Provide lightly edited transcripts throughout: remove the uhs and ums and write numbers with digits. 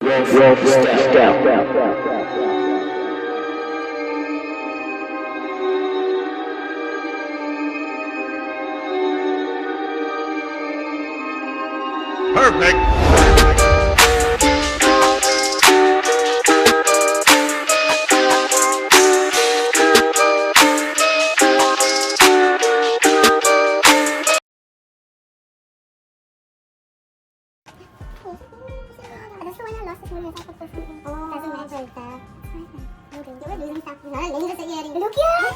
Wolfe stepped out. Perfect. That's the one I lost this morning. Doesn't matter like that. You were losing stuff. Not a losing earring. Look here.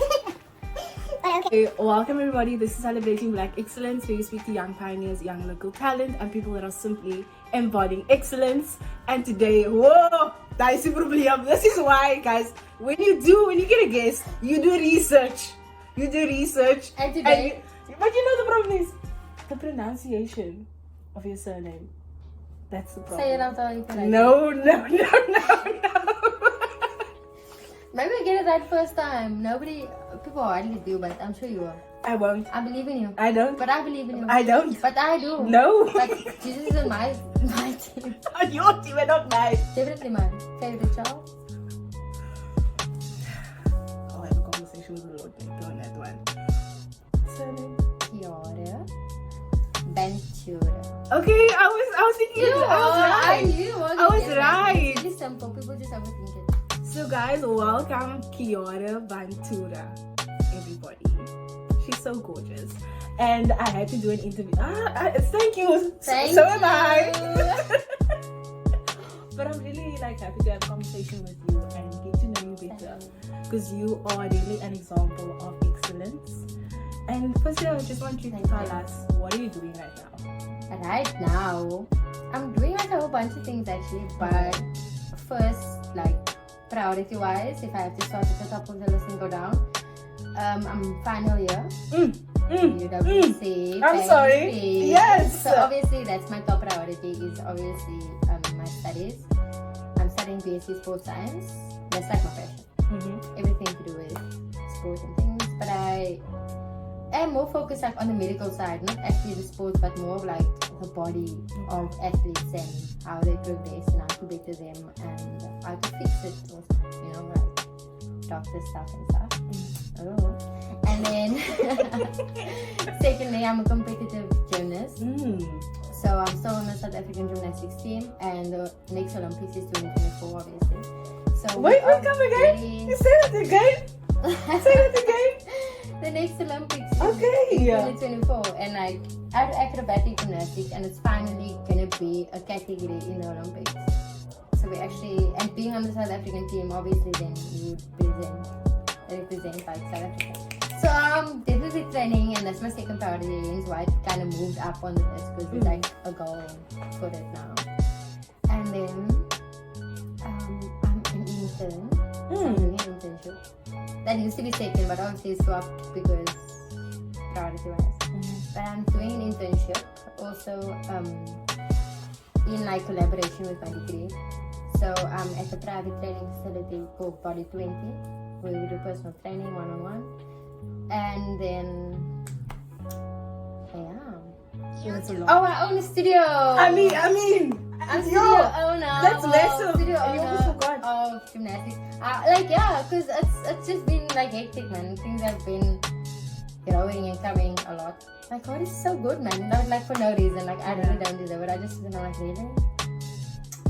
Okay, welcome everybody. This is Celebrating Black Excellence, where you speak to young pioneers, young local talent, and people that are simply embodying excellence. And today, whoa, that's the problem. This is why, guys, when you get a guest, you do research. And today, but you know the problem is the pronunciation of your surname. That's the problem. Say it out loud. No. Maybe I get it right first time. People hardly do, but I'm sure you will. I won't. I believe in you. I don't. But I believe in you. I don't. But I do. No. But Jesus is on my team. On your team and not mine. Definitely mine. Favorite child? I'll have a conversation with the Lord on that one. Surname? Kiahra Vantura. Okay, I was thinking. I knew. I was right. It's really simple. People just overthink it. So guys, welcome Kiahra Vantura, everybody. She's so gorgeous, and I had to do an interview. Thank you. Thank so you. am I. But I'm really happy to have a conversation with you and get to know you better, because you are really an example of excellence. And firstly, I just want you to tell us, what are you doing right now? Right now, I'm doing a whole bunch of things actually, but first, priority wise, if I have to start at the top of the list and go down, I'm final year. UWC. I'm sorry. Yes. So obviously that's my top priority is obviously my studies. I'm studying BSc Sports Science. That's like my passion. Everything to do with sports and things. But I am more focused on the medical side, not actually the sports, but more of the body of athletes and how they progress and how to better them and how to fix it, also, doctor stuff and stuff. Oh. And then secondly, I'm a competitive gymnast. So I'm still on the South African gymnastics team, and the next Olympics is 2024, obviously. So wait, come again? You say it again? Say it again? The next Olympics is Okay. 2024, and I do acrobatic gymnastics, and it's finally gonna be a category in the Olympics. So we actually, and being on the South African team, obviously then you would represent South Africa. So I'm definitely training, and that's my second priority, and why it kind of moved up on the list, because it's a goal for it now. And then I'm an intern. I'm doing an internship. That used to be second, but obviously it's swapped because priority wise. But I'm doing an internship also in collaboration with my degree. So I'm at a private training facility called Body 20, where we do personal training one-on-one. And then I own a studio. I mean, I'm studio owner. That's massive. Studio I almost owner forgot. of gymnastics. Because it's just been hectic, man. Things have been growing and coming a lot. God is so good, man. Not for no reason. I really don't deserve it. I just really.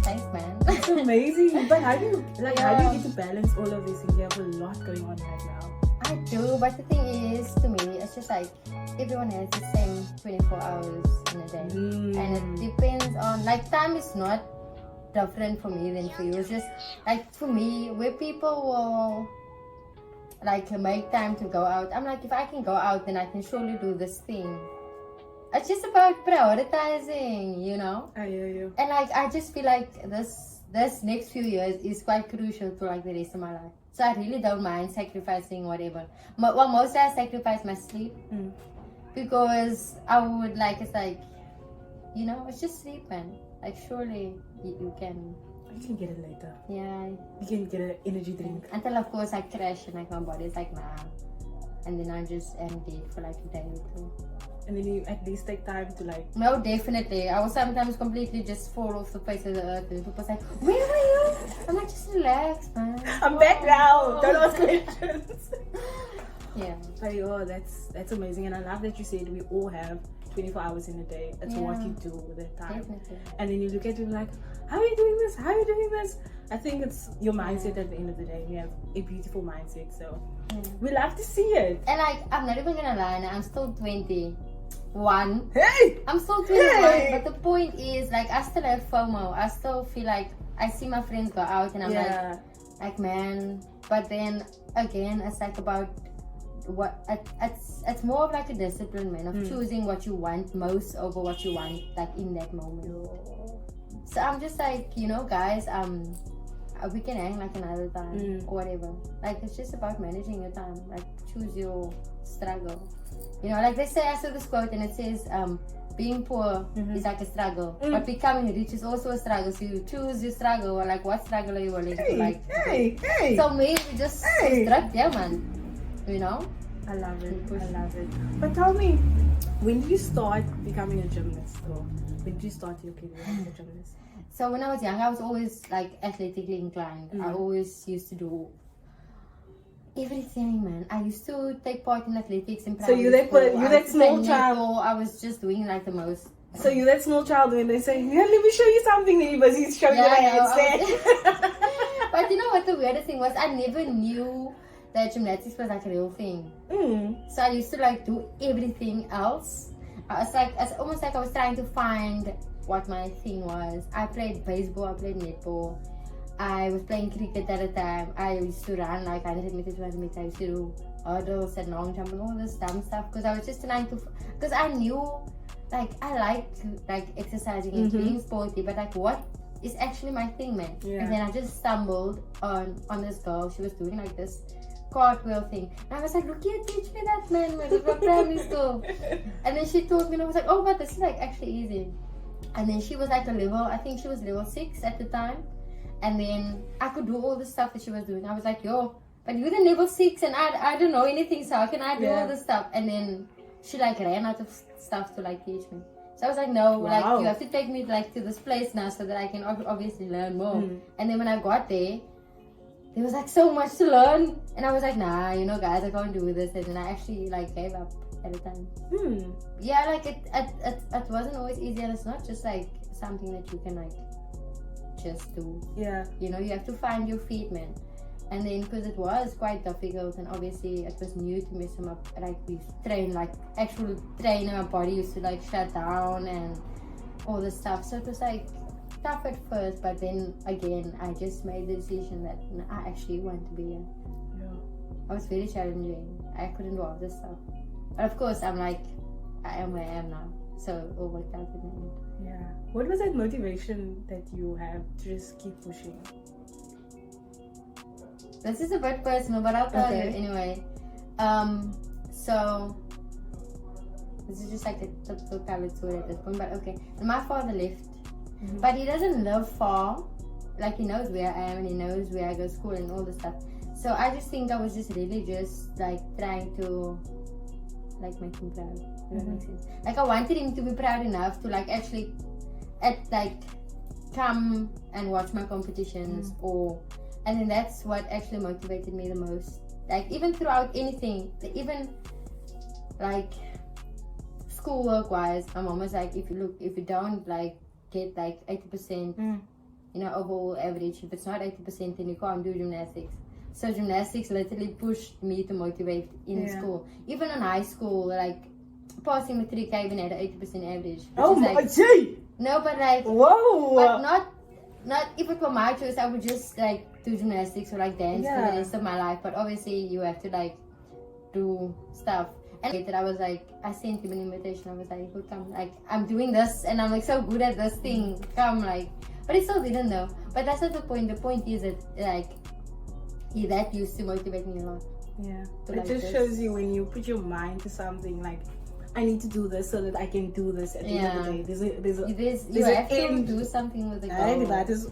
Thanks, man. It's amazing. But how do you get to balance all of these things? You have a lot going on right now. I do, but the thing is, to me, it's just everyone has the same 24 hours in a day. And it depends on, time is not different for me than for you. It's just, for me, where people will, make time to go out. I'm if I can go out, then I can surely do this thing. It's just about prioritizing, I hear you. And I just feel this next few years is quite crucial to the rest of my life. So I really don't mind sacrificing whatever. Mostly I sacrifice my sleep because I would it's just sleep, man. Surely you can. You can get it later. Yeah. You can get an energy drink. Until of course I crash and my body is nah. And then I just am dead for a day or two. and then you at least take time to like. No, definitely. I will sometimes completely just fall off the face of the earth and people say, where were you? I'm like, just relax, man. I'm back now. Don't ask questions. Yeah. But that's amazing, and I love that you said we all have 24 hours in a day. That's what you do with that time. Definitely. And then you look at it like, how are you doing this? How are you doing this? I think it's your mindset at the end of the day. You have a beautiful mindset, so we love to see it. And like, I'm not even gonna lie, I'm still 21. Hey! I'm still 21, Hey! but the point is, like, I still have FOMO. I still feel like I see my friends go out and I'm like, man. But then again, it's like about what it's more of like a discipline, man, of choosing what you want most over what you want, like in that moment. So I'm just like, you know, guys, we can hang like another time or whatever. Like, it's just about managing your time. Like, choose your struggle. You know, like they say, I saw this quote and it says, being poor is like a struggle, but becoming rich is also a struggle. So you choose your struggle, or like, what struggle are you willing to like? Hey! So maybe just struggle, yeah, man. You know? I love it. I love it. But tell me, when did you start becoming a gymnast, or when did you start your career as a gymnast? So when I was young, I was always like athletically inclined. I always used to do everything, man. I used to take part in athletics in primary you that small child. I was just doing like the most. So you that small child when they say, yeah, let me show you something, then you busy showing your handstand. But you know what the weirdest thing was? I never knew that gymnastics was like a real thing. So I used to like do everything else. It's almost like I was trying to find what my thing was. I played baseball, I played netball, I was playing cricket at the time. I used to run like 100 meters, 200 meters. I used to do hurdles and long jump and all this dumb stuff because I was just trying to, because I knew like I liked like exercising and being sporty, but like what is actually my thing, man. And then I just stumbled on this girl. She was doing like this cartwheel thing, and I was like, look here, teach me that, man, when we were primary school. And then she taught me and I was like, oh, but this is like actually easy. And then she was like I think she was level 6 at the time, and then I could do all the stuff that she was doing. I was like, yo, but you're the level 6 and I don't know anything, so how can I do all this stuff? And then she like ran out of stuff to like teach me. So I was like, no, like you have to take me like to this place now so that I can obviously learn more. And then when I got there was like so much to learn, and I was like, nah, you know, guys, I can't do this. And then I actually like gave up at the time. Yeah, like it wasn't always easy, and it's not just like something that you can like just do. You know, you have to find your feet, man. And then because it was quite difficult, and obviously it was new to me, so we train like actual train, and my body used to like shut down and all this stuff. So it was like tough at first, but then again I just made the decision that I actually want to be here. It was very challenging. I couldn't do all this stuff, but of course I'm like, I am where I am now, so it all worked out in the end. What was that motivation that you have to just keep pushing? This is a bit personal, but I'll tell you anyway. So this is just like a typical college story at this point, but okay. And my father left, but he doesn't live far. Like, he knows where I am and he knows where I go to school and all this stuff. So I just think I was just really just like trying to like make him proud. Does that make sense? Like, I wanted him to be proud enough to like actually come and watch my competitions, and then that's what actually motivated me the most. Like, even throughout anything, even like schoolwork wise, my mom was like, if you don't like get like 80%, you know, overall average, if it's not 80%, then you can't do gymnastics. So gymnastics literally pushed me to motivate in school. Even in high school, like passing matric, I even had an 80% average. Oh my gee! No, but like, whoa! But not if it were my choice, I would just like do gymnastics or like dance for the rest of my life. But obviously you have to like do stuff. And later I was like, I sent him an invitation. I was like, oh, come, like I'm doing this and I'm like so good at this thing. Come, like, but he still didn't know. But that's not the point. The point is that like that used to motivate me a lot. It just shows you when you put your mind to something, like, I need to do this so that I can do this at the end of the day. You have to do something with the goal. That is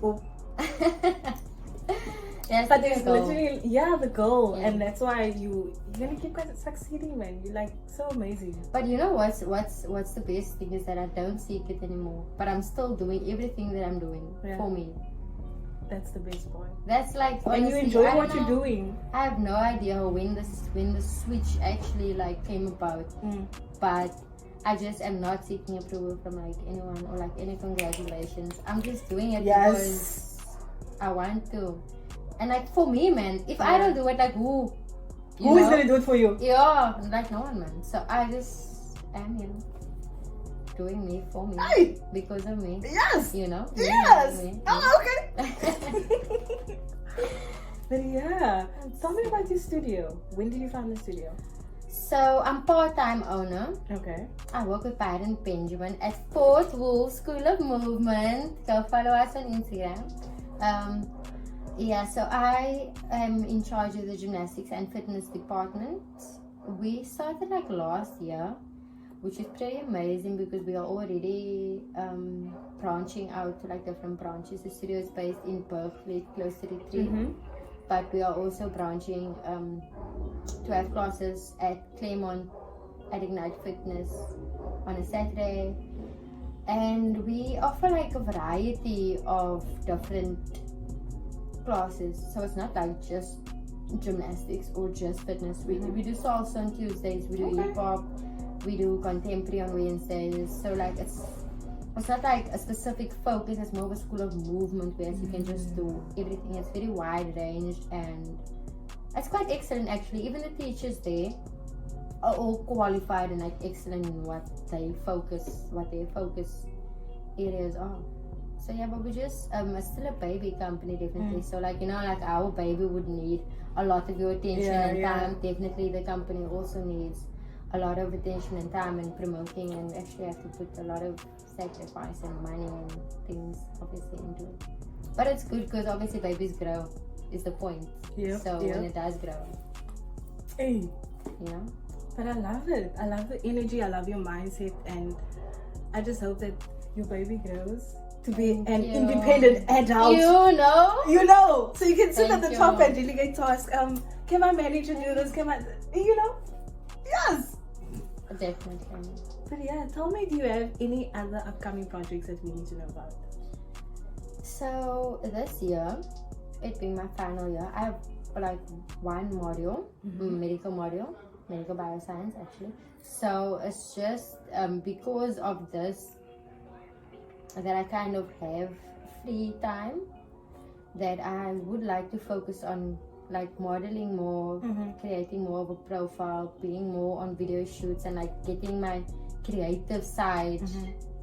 That's But the there's goal. literally, the goal. Yeah. And that's why you're gonna keep succeeding, man. You're like so amazing. But you know what's the best thing is that I don't seek it anymore. But I'm still doing everything that I'm doing for me. That's the best part. That's like And you honestly, enjoy I what don't you're know. doing. I have no idea when the switch actually like came about. But I just am not seeking approval from like anyone or like any congratulations. I'm just doing it because I want to. And like for me, man, if I don't do it, like who is gonna do it for you? Yeah, like no one, man. So I just am, doing me for me because of me. Yes. Me. Oh, okay. But yeah, tell me about your studio. When did you find the studio? So I'm part-time owner. Okay. I work with Byron Benjamin at Forte Wolfe School of Movement. Go follow us on Instagram. So I am in charge of the gymnastics and fitness department. We started like last year, which is pretty amazing because we are already branching out to like different branches. The studio is based in Berkeley, close to Retreat. But we are also branching to have classes at Claremont at Ignite Fitness on a Saturday. And we offer like a variety of different classes. So it's not like just gymnastics or just fitness. We do salsa on Tuesdays, we do hip hop, we do contemporary on Wednesdays. So like it's not like a specific focus, it's more of a school of movement where you can just do everything. It's very wide ranged and it's quite excellent actually. Even the teachers there are all qualified and like excellent in what their focus areas are. So yeah, but we just still a baby company definitely. So like like our baby would need a lot of your attention and time. Definitely the company also needs a lot of attention and time and promoting, and we actually have to put a lot of sacrifice and money and things obviously into it. But it's good because obviously babies grow is the point. When it does grow, But I love it. I love the energy. I love your mindset, and I just hope that your baby grows to be an independent adult. You know, so you can sit at the top and delegate tasks. Can my manager do this? Can my, yes. Definitely. But yeah, tell me, do you have any other upcoming projects that we need to know about? So this year, it being my final year, I have like one module, medical bioscience actually. So it's just because of this that I kind of have free time that I would like to focus on like modeling more, creating more of a profile, being more on video shoots and like getting my creative side,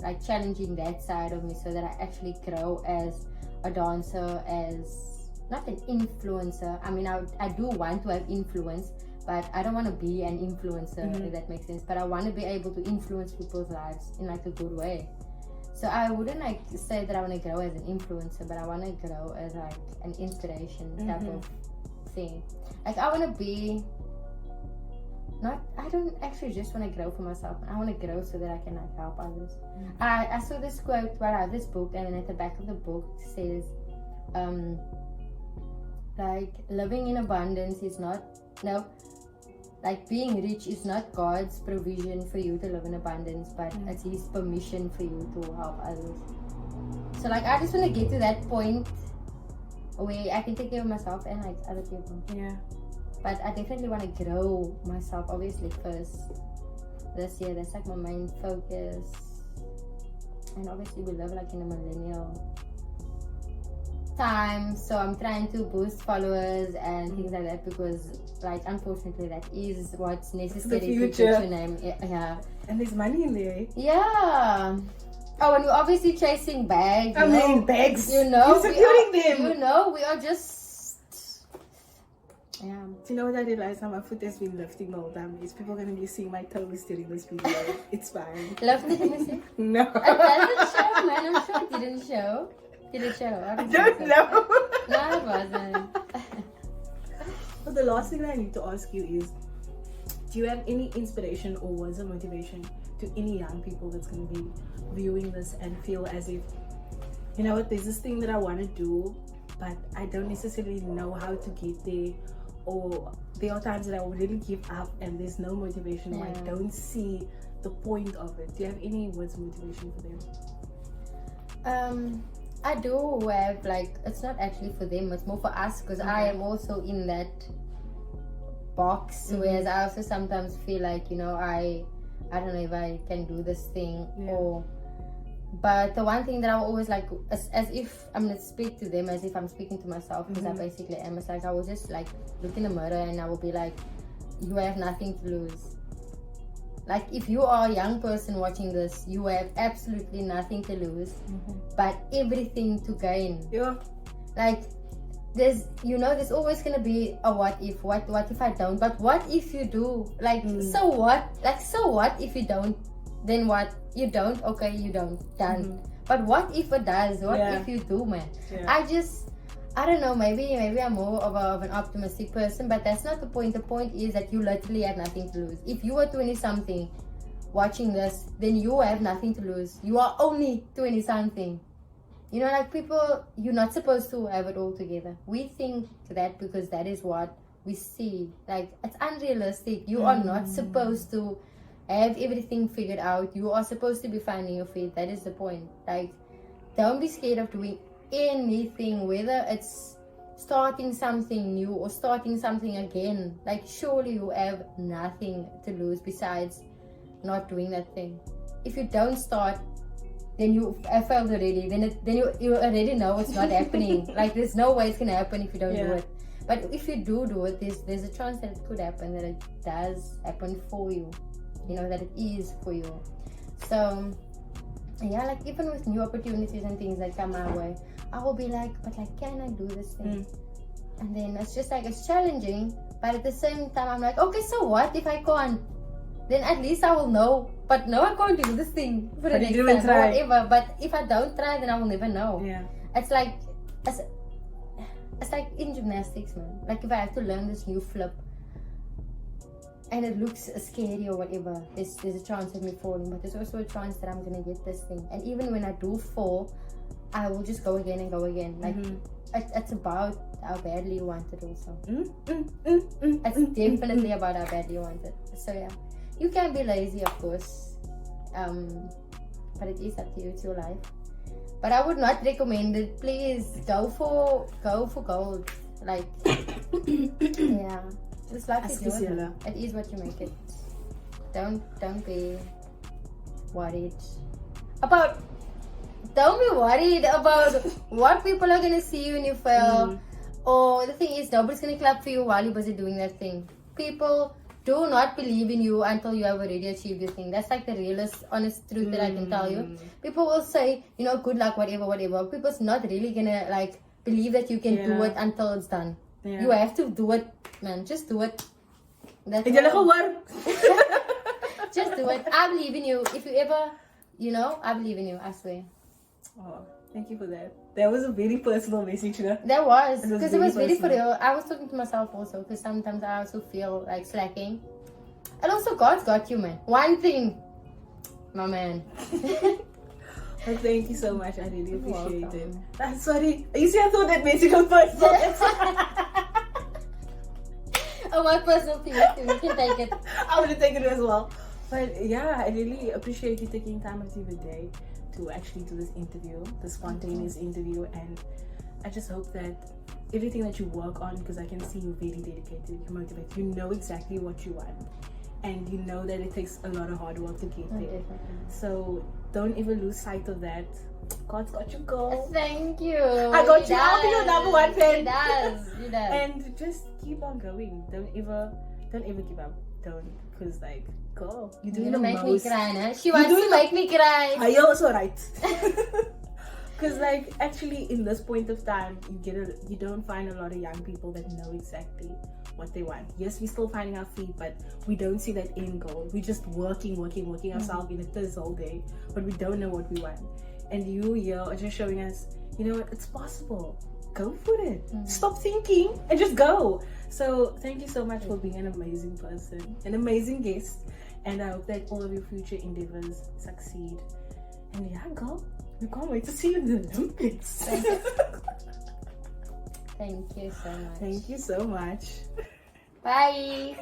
like challenging that side of me so that I actually grow as a dancer, as not an influencer. I mean, I do want to have influence, but I don't want to be an influencer, if that makes sense. But I want to be able to influence people's lives in like a good way. So I wouldn't like say that I want to grow as an influencer, but I want to grow as like an inspiration type of thing. Like I want to be I don't actually just want to grow for myself. I want to grow so that I can like help others. I saw this quote while I have this book, and then at the back of the book it says like living in abundance is not like being rich is not God's provision for you to live in abundance, but it's His permission for you to help others. So like I just want to get to that point where I can take care of myself and like other people. Yeah. But I definitely want to grow myself obviously first this year. That's like my main focus. And obviously we live like in a millennial time, so I'm trying to boost followers and things like that, because like unfortunately that is what's necessary to get your name. Yeah. And there's money in there. Yeah. Oh, and we're obviously chasing bags. Bags. You're securing them. We are just. Yeah. Do you know what I realized? How my foot has been lifting the whole time. Is people gonna be seeing my toes during this video? It's fine. Lifted, let me see. No. It doesn't show, man. I'm sure it didn't show. Did it show? I don't know. No, it wasn't. But the last thing that I need to ask you is, do you have any inspiration or words of motivation to any young people that's going to be viewing this and feel as if, you know what, there's this thing that I want to do, but I don't necessarily know how to get there, or there are times that I will really give up and there's no motivation, or I don't see the point of it. Do you have any words of motivation for them? I do have, like, it's not actually for them, it's more for us, because I am also in that box, whereas I also sometimes feel like, you know, I don't know if I can do this thing, but the one thing that I always like, as if I'm gonna speak to them as if I'm speaking to myself, because I basically am. It's like I will just like look in the mirror and I will be like, you have nothing to lose. Like, if you are a young person watching this, you have absolutely nothing to lose, but everything to gain. Yeah. Like, there's always gonna be a what if I don't, but what if you do? Like, so what? Like, so what if you don't? Then what? You don't? Okay, you don't. Done. But what if it does? What if you do, man? I don't know, maybe I'm more of an optimistic person, but that's not the point. The point is that you literally have nothing to lose. If you are 20-something watching this, then you have nothing to lose. You are only 20-something. You know, like, people, you're not supposed to have it all together. We think that because that is what we see. Like, it's unrealistic. You are not supposed to have everything figured out. You are supposed to be finding your feet. That is the point. Like, don't be scared of doing anything, whether it's starting something new or starting something again. Like, surely you have nothing to lose besides not doing that thing. If you don't start, then you have failed already. Then you already know it's not happening. Like, there's no way it's gonna happen if you don't do it. But if you do it, there's a chance that it could happen, that it does happen for you. You know, that it is for you. So yeah, like, even with new opportunities and things that come my way, I will be like, but like, can I do this thing? And then it's just like, it's challenging, but at the same time I'm like, okay, so what if I can't? Then at least I will know. But no, I can't do this thing for the next time or whatever. But if I don't try, then I will never know. It's like it's like in gymnastics, man. Like, if I have to learn this new flip and it looks scary or whatever, there's a chance of me falling, but there's also a chance that I'm gonna get this thing. And even when I do fall, I will just go again and go again. Like, it's about how badly you want it also. It's definitely about how badly you want it. So yeah, you can be lazy, of course, but it is up to you. It's your life. But I would not recommend it. Please go for gold. Like, yeah, this life is yours. It is what you make it. Don't be worried about. Don't be worried about what people are gonna see when you fail. Or the thing is, nobody's gonna clap for you while you're busy doing that thing. People do not believe in you until you have already achieved your thing. That's like the realest, honest truth that I can tell you. People will say, you know, good luck, whatever. People's not really gonna like believe that you can do it until it's done. You have to do it, man. Just do it. That's just do it. I believe in you. If you ever, you know, I believe in you. I swear. Oh, thank you for that. That was a very personal message, you know? That was, because it was very for real. I was talking to myself also, because sometimes I also feel like slacking. And also, God's got you, man. One thing, my man. Well, thank you so much. I really appreciate it. Sorry, you see, I thought that message was personal. Oh, my personal thing too. You can take it. I would have taken it as well. But yeah, I really appreciate you taking time out of your day to actually do this interview, the spontaneous interview, and I just hope that everything that you work on, because I can see you're very dedicated, you're motivated, you know exactly what you want, and you know that it takes a lot of hard work to get there. So don't ever lose sight of that. God's got you, girl. Thank you. I got you. I'll be your number one fan. He does. And just keep on going. Don't ever give up. Don't, because like, girl, you're doing the make most. Me cry, nah? She wants to make me cry. You're also right. Because like, actually, in this point of time, you don't find a lot of young people that know exactly what they want. Yes, we're still finding our feet, but we don't see that end goal. We're just working ourselves in this whole day, but we don't know what we want. And you here are just showing us, you know what, it's possible. Go for it. Stop thinking and just go. So thank you so much for being an amazing person, an amazing guest, and I hope that all of your future endeavors succeed. And yeah, girl, we can't wait to see you in the Olympics. Thank you so much. Thank you so much. Bye.